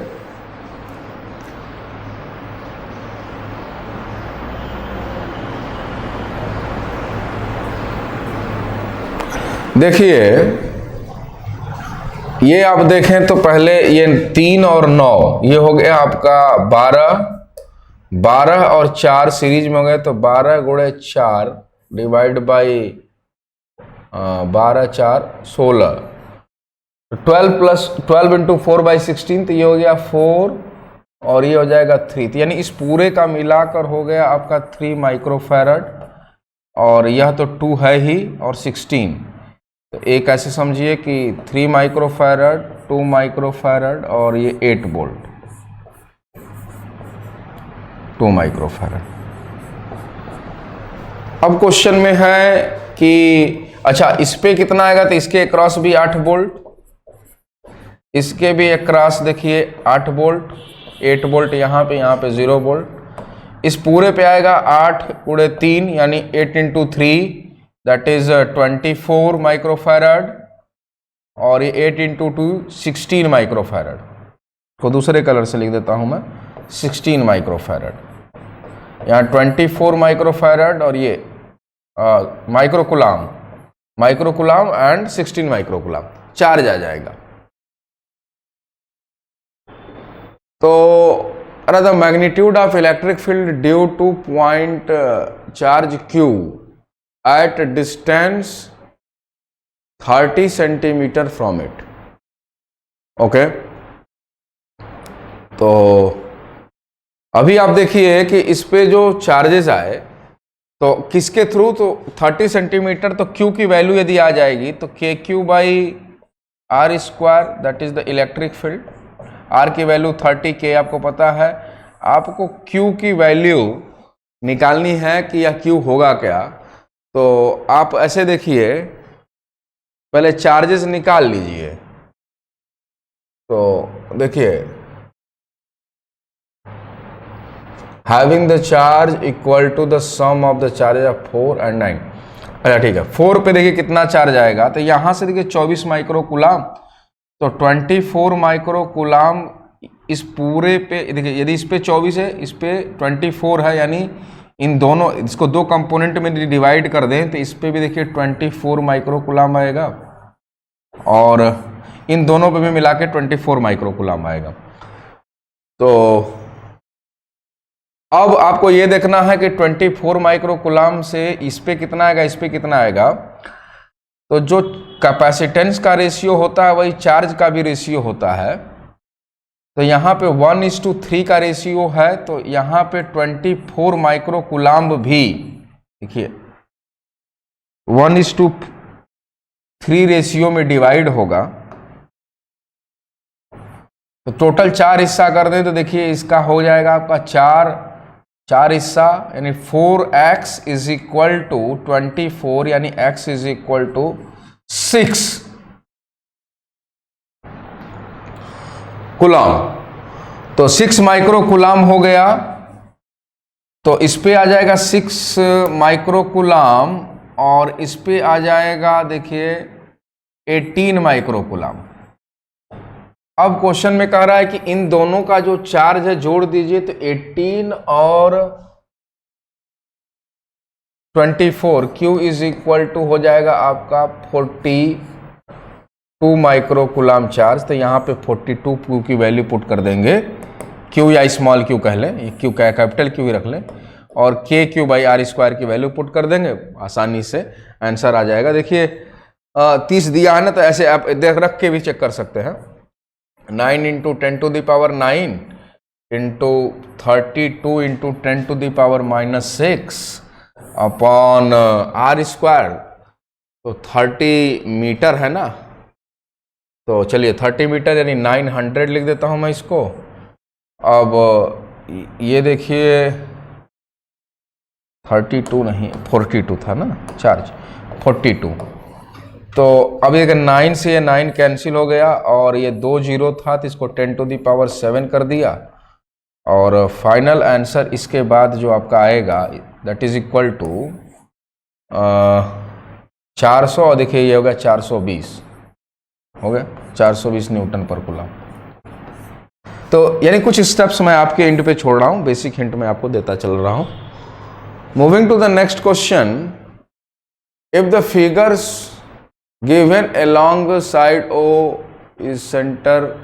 देखिए ये आप देखें तो पहले ये 3 और 9 ये हो गया आपका 12 और 4 सीरीज में हो गए, तो 12 गुणे 4 डिवाइड बाई 12 4 16, 12 इंटू 4 बाई 16, तो ये हो गया 4 और ये हो जाएगा 3, तो यानी इस पूरे का मिलाकर हो गया आपका 3 माइक्रोफैरड, और यह तो 2 है ही और 16, तो एक ऐसे समझिए कि 3 माइक्रोफैरड 2 माइक्रोफैरड और ये 8 वोल्ट 2 माइक्रोफैरड। अब क्वेश्चन में है कि अच्छा इस पे कितना आएगा, तो इसके अक्रॉस भी 8 वोल्ट, इसके भी अक्रॉस देखिए 8 वोल्ट, 8 वोल्ट यहाँ पे 0 वोल्ट, इस पूरे पे आएगा 8 गुणे 3 यानी 8 इंटू 3 दैट इज 24 माइक्रोफैरड, और ये 8 इंटू 2 16 माइक्रोफैरड, को दूसरे कलर से लिख देता हूं मैं 16 माइक्रोफैरड, यहाँ 24 माइक्रोफैरड और ये माइक्रोकुलाम एंड 16 माइक्रोकुलाम, चार्ज आ जाएगा। तो the magnitude of electric field due two point charge Q at distance 30 centimetre from it, okay. तो अभी आप देखिए कि इस पे जो चार्जेस आए तो किसके थ्रू, तो 30 सेंटीमीटर, तो Q की वैल्यू यदि आ जाएगी तो KQ by R square that is the electric field, R की वैल्यू 30, K आपको पता है। आपको Q की वैल्यू निकालनी है कि यह Q होगा क्या। तो आप ऐसे देखिए, पहले चार्जेस निकाल लीजिए। तो देखिए, having the charge equal to the sum of the charges of 4 and 9। अच्छा ठीक है, 4 पे देखिए कितना चार्ज आएगा, तो यहां से देखिए 24 माइक्रो कूलाम, तो 24 माइक्रो कूलाम इस पूरे पे देखिए, यदि इस पे 24 है, इस पे 24 है, यानी इन दोनों, इसको दो कंपोनेंट में डिवाइड कर दें तो इस पे भी देखिए 24 माइक्रो कूलाम आएगा और इन दोनों पे भी मिला के 24 माइक्रो कूलाम आएगा। तो अब आपको ये देखना है कि 24 माइक्रो कूलाम से इस पे कितना आएगा, इस पे कितना आएगा। तो जो कैपेसिटेंस का रेशियो होता है वही चार्ज का भी रेशियो होता है। तो यहाँ पे 1:3 का रेशियो है, तो यहाँ पे 24 माइक्रो कूलाम भी देखिए 1:3 रेशियो में डिवाइड होगा। तो टोटल 4 हिस्सा कर दें तो देखिए इसका हो जाएगा आपका 4 हिस्सा, यानी 4x इज इक्वल टू 24, यानी x is equal to 6 coulomb. तो 6 माइक्रो कूलाम हो गया, तो इस पे आ जाएगा 6 माइक्रो कूलाम और इस पे आ जाएगा देखिए 18 माइक्रो कूलाम। अब क्वेश्चन में कह रहा है कि इन दोनों का जो चार्ज है जोड़ दीजिए, तो 18 और 24 Q इज इक्वल टू हो जाएगा आपका 42 माइक्रो कूलाम चार्ज। तो यहाँ पे 42 Q की वैल्यू पुट कर देंगे, Q या स्मॉल q कह लें, Q का कैपिटल Q ही रख लें, और KQ/R² की वैल्यू पुट कर देंगे, आसानी से आंसर आ जाएगा। देखिए 30 दिया है ना, तो ऐसे आप देख रख के भी चेक कर सकते हैं। 9 × 10⁻9 इंटू 32 × 10⁻⁻6 अपॉन R², तो 30 मीटर है ना। तो चलिए 30 मीटर यानी 900 लिख देता हूं मैं इसको। अब ये देखिए 32 नहीं 42 था ना चार्ज, 42। तो अब ये 9 से ये 9 कैंसिल हो गया और ये 2 0 था, तो इसको 10⁻7 कर दिया और फाइनल आंसर इसके बाद जो आपका आएगा दैट इज इक्वल टू 400, और देखिए ये होगा 420, हो गया 420 न्यूटन पर कूलम। तो यानी कुछ स्टेप्स मैं आपके हिंट पे छोड़ रहा हूँ, बेसिक हिंट मैं आपको देता चल रहा हूँ। Moving to the next question, if the figures given along the side O is center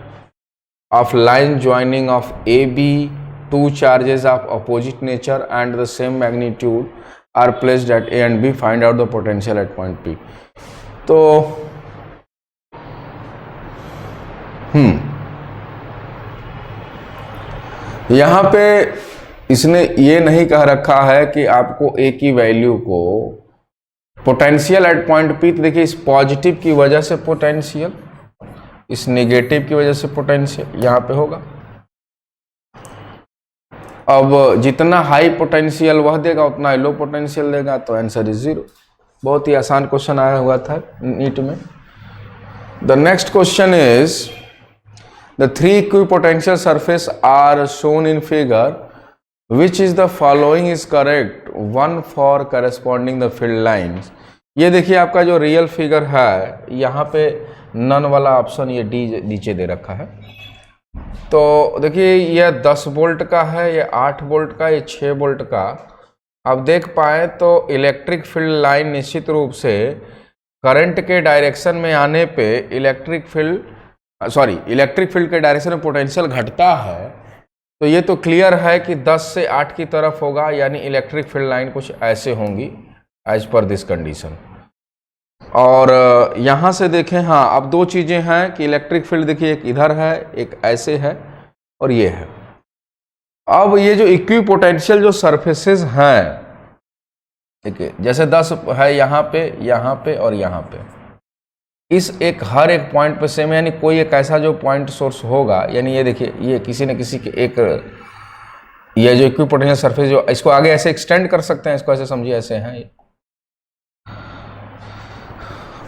of line joining of AB, two charges of opposite nature and the same magnitude are placed at A and B, find out the potential at point P। तो यहाँ पे इसने ये नहीं कह रखा है कि आपको A की वैल्यू को पोटेंशियल एट पॉइंट P, तो देखिए इस पॉजिटिव की वजह से पोटेंशियल, इस नेगेटिव की वजह से पोटेंशियल यहाँ पे होगा। अब जितना हाई पोटेंशियल वह देगा उतना लो पोटेंशियल देगा, तो आंसर इज 0। बहुत ही आसान क्वेश्चन आया हुआ था नीट में। The next question is the 3 equipotential surface are shown in figure, which is the following is correct, 1 for corresponding the field lines. ये देखिए आपका जो रियल फिगर है, यहाँ पे नन वाला ऑप्शन ये डी नीचे दे रखा है। तो देखिए ये 10 वोल्ट का है, ये 8 वोल्ट का, ये 6 वोल्ट का। आप देख पाए तो इलेक्ट्रिक फील्ड लाइन निश्चित रूप से करंट के डायरेक्शन में आने पे इलेक्ट्रिक फील्ड के डायरेक्शन में पोटेंशियल घटता है। तो ये तो क्लियर है कि 10 से 8 की तरफ होगा, यानी इलेक्ट्रिक फील्ड लाइन कुछ ऐसे होंगी एज पर दिस कंडीशन। और यहाँ से देखें, हाँ अब 2 चीज़ें हैं कि इलेक्ट्रिक फील्ड देखिए एक इधर है, एक ऐसे है और ये है। अब ये जो इक्विपोटेंशियल जो सरफेसेस हैं, ठीक है, जैसे 10 है यहाँ पे और यहाँ पे, इस एक हर एक पॉइंट पे सेम, यानी कोई एक ऐसा जो पॉइंट सोर्स होगा, यानी ये देखिए ये किसी न किसी के एक, ये जो इक्विपोटेंशियल सरफेस जो, इसको आगे ऐसे एक्सटेंड कर सकते हैं, इसको ऐसे समझिए, ऐसे हैं ये,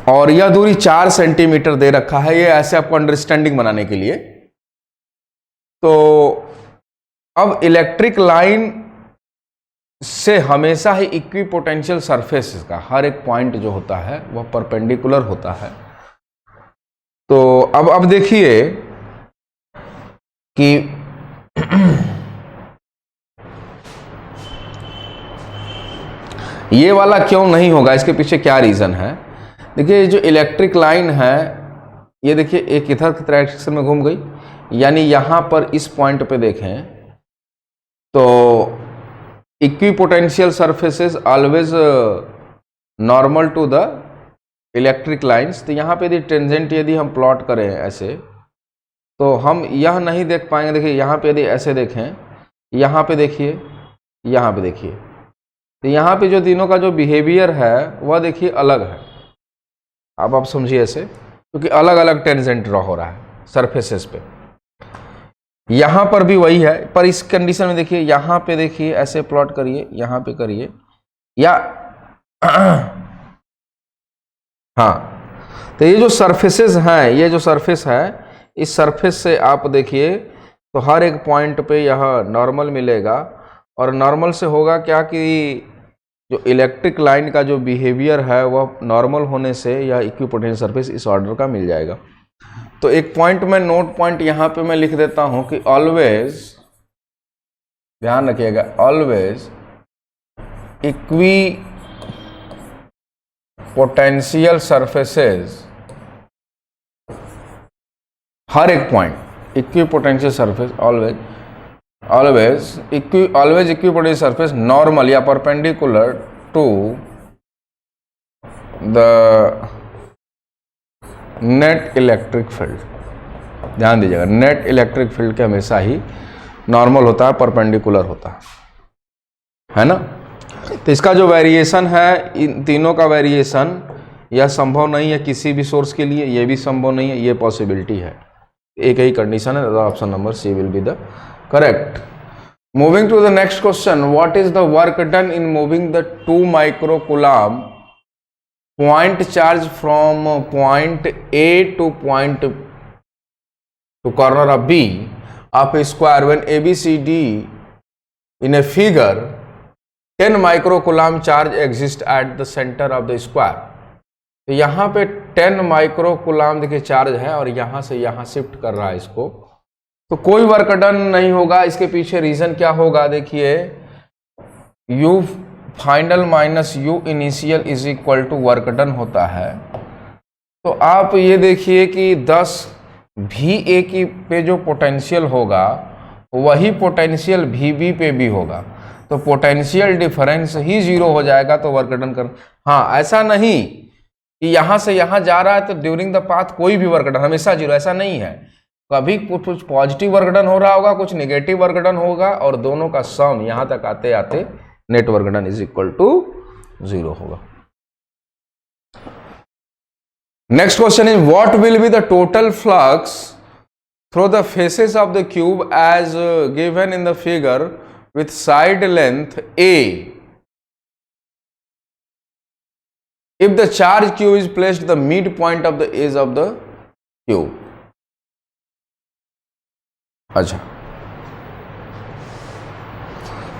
और यह दूरी 4 सेंटीमीटर दे रखा है, ये ऐसे आपको अंडरस्टैंडिंग बनाने के लिए। तो अब इलेक्ट्रिक लाइन से हमेशा ही इक्विपोटेंशियल सरफेस का हर एक पॉइंट जो होता है वह परपेंडिकुलर होता है। तो अब देखिए कि ये वाला क्यों नहीं होगा, इसके पीछे क्या रीजन है। देखिए जो इलेक्ट्रिक लाइन है, ये देखिए एक इधर की डायरेक्शन में घूम गई, यानी यहां पर इस पॉइंट पे देखें तो equipotential surfaces always normal to the electric lines. तो यहाँ पे यदि टेंजेंट यदि हम प्लॉट करें ऐसे, तो हम यह नहीं देख पाएंगे। देखिए यहाँ पे यदि ऐसे देखें, यहाँ पे देखिए, यहाँ पे देखिए, तो यहाँ पे जो तीनों का जो बिहेवियर है वह देखिए अलग है। अब आप समझिए ऐसे, क्योंकि अलग अलग टेंजेंट ड्रॉ हो रहा है सरफेसेस पे। यहाँ पर भी वही है, पर इस कंडीशन में देखिए, यहाँ पे देखिए ऐसे प्लॉट करिए, यहाँ पे करिए, या हाँ, तो ये जो सरफेसेस हैं, ये जो सरफेस है, इस सरफेस से आप देखिए तो हर एक पॉइंट पे यह नॉर्मल मिलेगा। और नॉर्मल से होगा क्या कि जो इलेक्ट्रिक लाइन का जो बिहेवियर है वह नॉर्मल होने से यह इक्विपोटेंशियल सरफेस इस ऑर्डर का मिल जाएगा। तो एक पॉइंट में नोट पॉइंट यहाँ पे मैं लिख देता हूं कि ऑलवेज, ध्यान रखिएगा, ऑलवेज इक्विपोटेंशियल सरफेसेस, हर एक point equipotential surface always equipotential surface normal या perpendicular to the net electric field. ध्यान दीजिएगा, नेट इलेक्ट्रिक फील्ड के हमेशा ही नॉर्मल होता है, परपेंडिकुलर होता है ना। तो इसका जो वेरिएशन है, इन तीनों का वेरिएशन यह संभव नहीं है किसी भी सोर्स के लिए, यह भी संभव नहीं है, ये पॉसिबिलिटी है। एक ही कंडीशन है, option number C will be the correct. Moving to the next question, what is the work done in moving the 2 microcoulomb point charge from point A to point to corner of B of a square when ABCD in a figure 10 microcoulomb charge exists at the center of the square। तो यहाँ पे 10 microcoulomb देखिए charge है और यहाँ से यहाँ shift कर रहा है इसको, तो कोई वर्क डन नहीं होगा। इसके पीछे रीजन क्या होगा, देखिए U final minus U initial is equal to work done होता है। तो आप ये देखिए कि 10 VA की पे जो पोटेंशियल होगा वही पोटेंशियल VB पे भी होगा, तो पोटेंशियल डिफरेंस ही 0 हो जाएगा, तो वर्क डन कर। हाँ, ऐसा नहीं कि यहाँ से यहाँ जा रहा है तो ड्यूरिंग द पाथ कोई भी वर्क डन हमेशा 0, ऐसा नहीं है। कभी कुछ पॉजिटिव वर्क डन हो रहा होगा, कुछ नेगेटिव वर्क डन होगा, और दोनों का सम यहाँ तक आते आते net work done is equal to 0 होगा। Next question is what will be the total flux through the faces of the cube as given in the figure with side length A if the charge q is placed at the midpoint of the edge of the cube। अच्छा,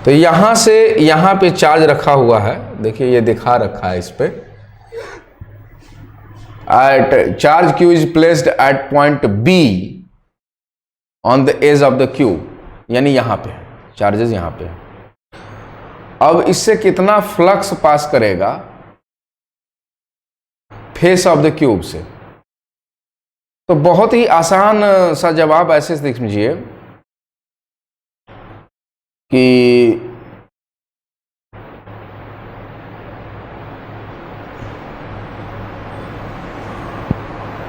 तो यहां से यहां पे charge रखा हुआ है, देखिए ये दिखा रखा है इस पे, at charge q is placed at point B on the edge of the cube, यानी यहां पे चार्जेस यहां पे। अब इससे कितना फ्लक्स पास करेगा फेस ऑफ द क्यूब से, तो बहुत ही आसान सा जवाब ऐसे समझिए कि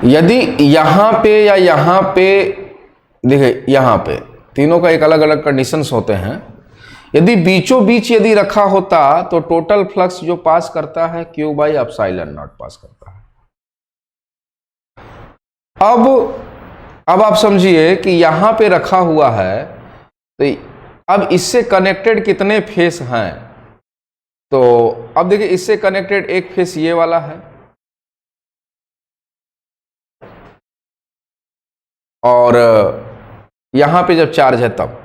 यदि यहां पे या यहां पे, देखिए यहां पे तीनों का एक अलग अलग कंडीशंस होते हैं। यदि बीचों बीच यदि रखा होता तो टोटल फ्लक्स जो पास करता है Q by epsilon not pass करता है। अब आप समझिए कि यहां पे रखा हुआ है, तो अब इससे कनेक्टेड कितने फेस हैं? तो अब देखिए इससे कनेक्टेड एक फेस ये वाला है, और यहां पे जब चार्ज है तब,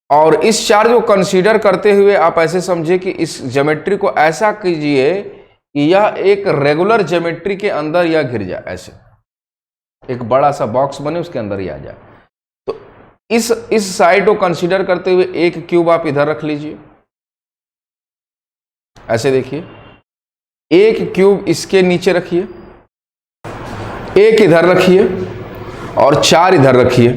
और इस चार्ज को कंसीडर करते हुए आप ऐसे समझिए कि इस ज्योमेट्री को ऐसा कीजिए कि यह एक रेगुलर ज्योमेट्री के अंदर यह घिर जाए, ऐसे एक बड़ा सा बॉक्स बने उसके अंदर ही आ जाए। तो इस साइड को कंसीडर करते हुए एक क्यूब आप इधर रख लीजिए, ऐसे देखिए, एक क्यूब इसके नीचे रखिए, एक इधर रखिए और 4 इधर रखिए।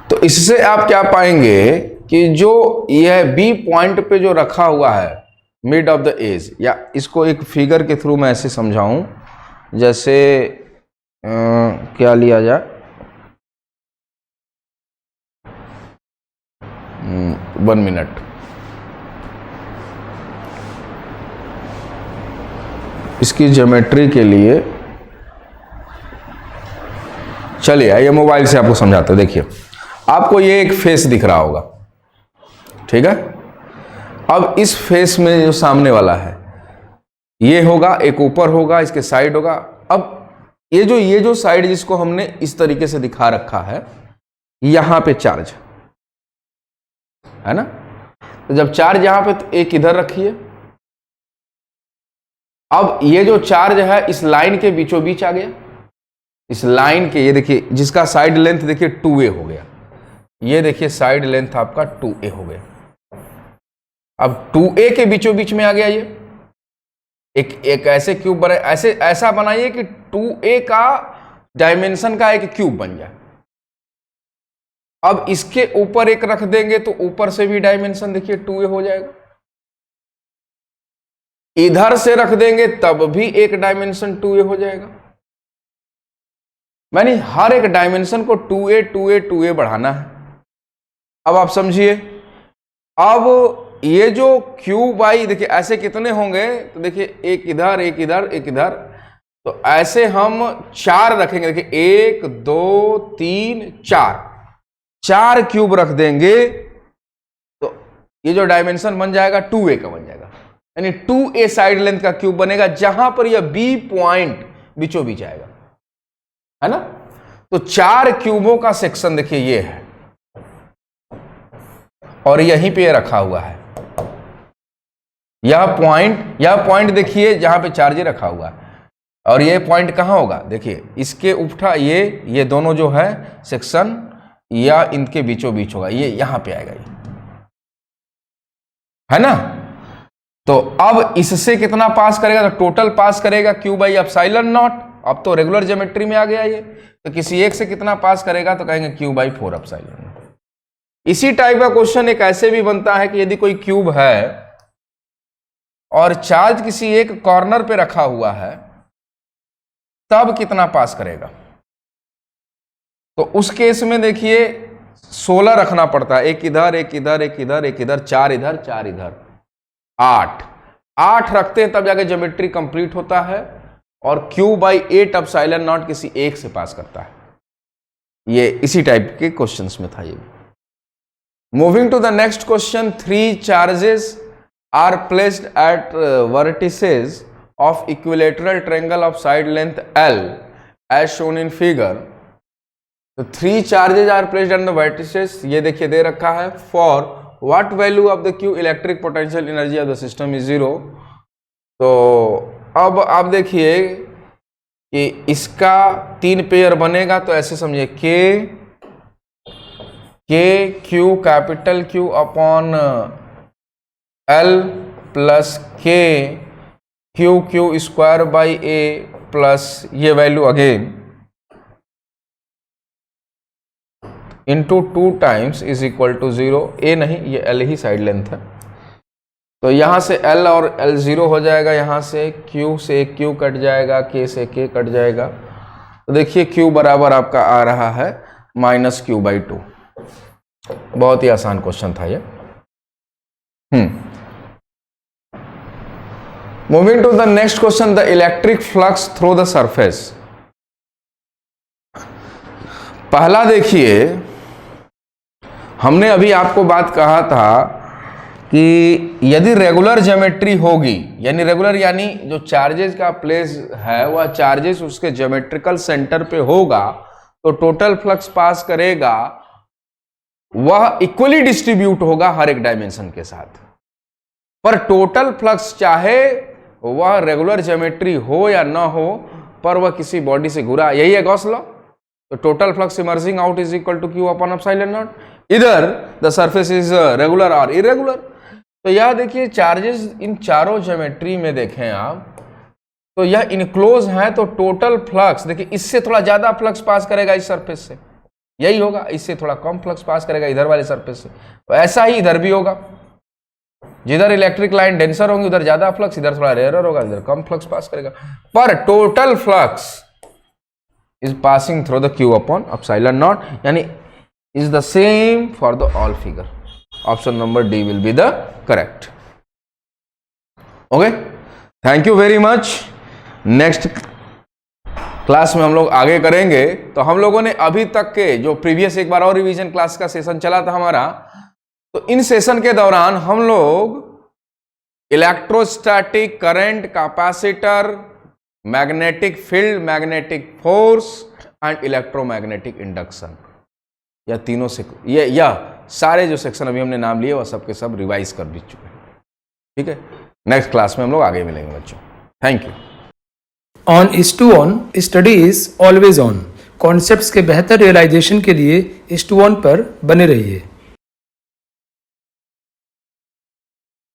तो इससे आप क्या पाएंगे कि जो यह बी पॉइंट पे जो रखा हुआ है मिड ऑफ द एज, या इसको एक फिगर के थ्रू मैं ऐसे समझाऊं, जैसे क्या लिया जाए, 1 मिनट, इसकी ज्योमेट्री के लिए चलिए आइए मोबाइल से आपको समझाते हैं। देखिए आपको ये एक फेस दिख रहा होगा, ठीक है। अब इस फेस में जो सामने वाला है ये होगा, एक ऊपर होगा, इसके साइड होगा। अब ये जो साइड जिसको हमने इस तरीके से दिखा रखा है, यहां पे चार्ज है ना। तो जब चार्ज यहां पे, तो एक इधर रखिए। अब ये जो चार्ज है इस लाइन के बीचों बीच आ गया, इस लाइन के, ये देखिए जिसका साइड लेंथ देखिए 2a हो गया, ये देखिए साइड लेंथ आपका 2a हो गया। अब 2a के बीचों बीच में आ गया, ये एक ऐसे क्यूब बने, ऐसा बनाइए कि 2a का डायमेंशन का एक क्यूब बन जाए। अब इसके ऊपर एक रख देंगे तो ऊपर से भी डायमेंशन देखिए 2a हो जाएगा। इधर से रख देंगे तब भी एक डायमेंशन 2a हो जाएगा। मैंने हर एक डायमेंशन को 2a 2a 2a बढ़ाना है। अब आप समझिए, अब ये जो क्यूब आई देखिए ऐसे कितने होंगे, तो देखिए एक इधर एक इधर एक इधर, तो ऐसे हम 4 रखेंगे। देखिए 1 2 3 4 क्यूब रख देंगे तो ये जो डायमेंशन बन जाएगा 2a का बन जाएगा, यानी 2a साइड लेंथ का क्यूब बनेगा, जहां पर यह बी पॉइंट बीचों बीच आएगा, है ना। तो 4 क्यूबों का सेक्शन देखिए ये है, और यहीं पे रखा हुआ है यह पॉइंट देखिए जहां पे चार्ज रखा हुआ है, और ये पॉइंट कहां होगा, देखिए इसके उठा ये दोनों जो है सेक्शन या इनके बीचों बीच होगा, ये यहां पे आएगा, ये है ना। तो अब इससे कितना पास करेगा, तो टोटल पास करेगा क्यू बाई एप्सिलॉन नॉट। अब तो रेगुलर ज्योमेट्री में आ गया ये, तो किसी एक से कितना पास करेगा, तो कहेंगे क्यू बाई 4 एप्सिलॉन। इसी टाइप का क्वेश्चन एक ऐसे भी बनता है कि यदि कोई क्यूब है और चार्ज किसी एक कॉर्नर पे रखा हुआ है, तब कितना पास करेगा। तो उस केस में देखिए 16 रखना पड़ता है, एक इधर एक इधर एक इधर एक इधर, 4 इधर 4 इधर, 8 रखते हैं तब जाके ज्योमेट्री कंप्लीट होता है, और क्यू बाई 8 एप्सिलॉन नॉट किसी एक से पास करता है। ये इसी टाइप के क्वेश्चंस में था ये। Moving to the next question, 3 charges are placed at vertices of equilateral triangle of side length L as shown in figure. तो 3 charges are placed on the vertices, ये देखिए दे रखा है, for what value of the Q electric potential energy of the system is 0। तो अब आप देखिए कि इसका 3 पेयर बनेगा, तो ऐसे समझिए K Q capital Q upon L plus K Q square by A plus ये value again into 2 times is equal to 0। A नहीं, ये L ही साइड लेंथ है, तो यहां से L और L 0 हो जाएगा, यहां से Q से Q कट जाएगा, K से K कट जाएगा। तो देखिए Q बराबर आपका आ रहा है -Q बाई 2। बहुत ही आसान क्वेश्चन था ये। Moving to the next question, the electric flux through the surface पहला देखिए, हमने अभी आपको बात कहा था कि यदि रेगुलर ज्योमेट्री होगी, यानी रेगुलर यानी जो चार्जेस का प्लेस है वह चार्जेस उसके ज्योमेट्रिकल सेंटर पे होगा, तो टोटल फ्लक्स पास करेगा वह इक्वली डिस्ट्रीब्यूट होगा हर एक डायमेंशन के साथ। पर टोटल फ्लक्स चाहे वह रेगुलर ज्योमेट्री हो या ना हो, पर वह किसी बॉडी से घुरा, यही है गॉस लॉ। तो total flux emerging out is equal to q upon epsilon naught, इधर द सरफेस इज रेगुलर और इरेगुलर। तो यह देखिए चार्जेस इन चारों ज्योमेट्री में देखें आप, तो यह इनक्लोज है, तो टोटल फ्लक्स देखिए इससे थोड़ा ज्यादा फ्लक्स पास करेगा इस सरफेस से, यही होगा, इससे थोड़ा कम फ्लक्स पास करेगा इधर वाले सरफेस से। तो ऐसा ही इधर भी होगा, जिधर इलेक्ट्रिक लाइन डेंसर होंगी उधर ज्यादा फ्लक्स, इधर थोड़ा रेयरर होगा, इधर कम फ्लक्स पास करेगा। पर total flux is passing through the Q upon epsilon naught, यानी is the same for the all figure. Option number D will be the correct. Okay, thank you very much. Next class में हम लोग आगे करेंगे। तो हम लोगों ने अभी तक के जो प्रीवियस एक बार और रिवीजन क्लास का सेशन चला था हमारा, तो इन सेशन के दौरान हम लोग electrostatic current, capacitor, magnetic field, magnetic force and electromagnetic induction, या तीनों से या सारे जो सेक्शन अभी हमने नाम लिए वह सब के सब रिवाइज कर भी चुके हैं। ठीक है, नेक्स्ट क्लास में हम लोग आगे मिलेंगे बच्चों। Thank you. On is to on, study is always on. Concepts के बेहतर रियलाइजेशन के लिए इज टू ऑन पर बने रहिए।